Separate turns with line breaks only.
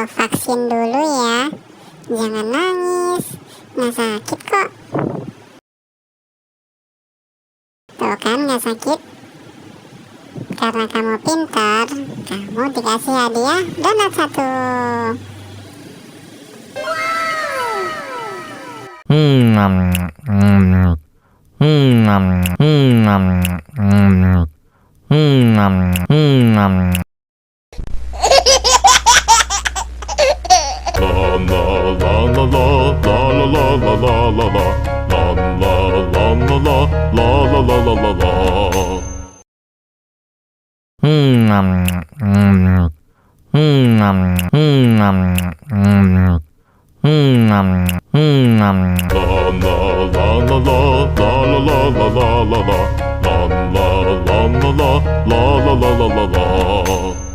vaksin dulu ya. Jangan nangis, nggak sakit kok. Tuh kan nggak sakit. Karena kamu pintar, kamu dikasih hadiah donat 1.
La la la la la la la la la la la la.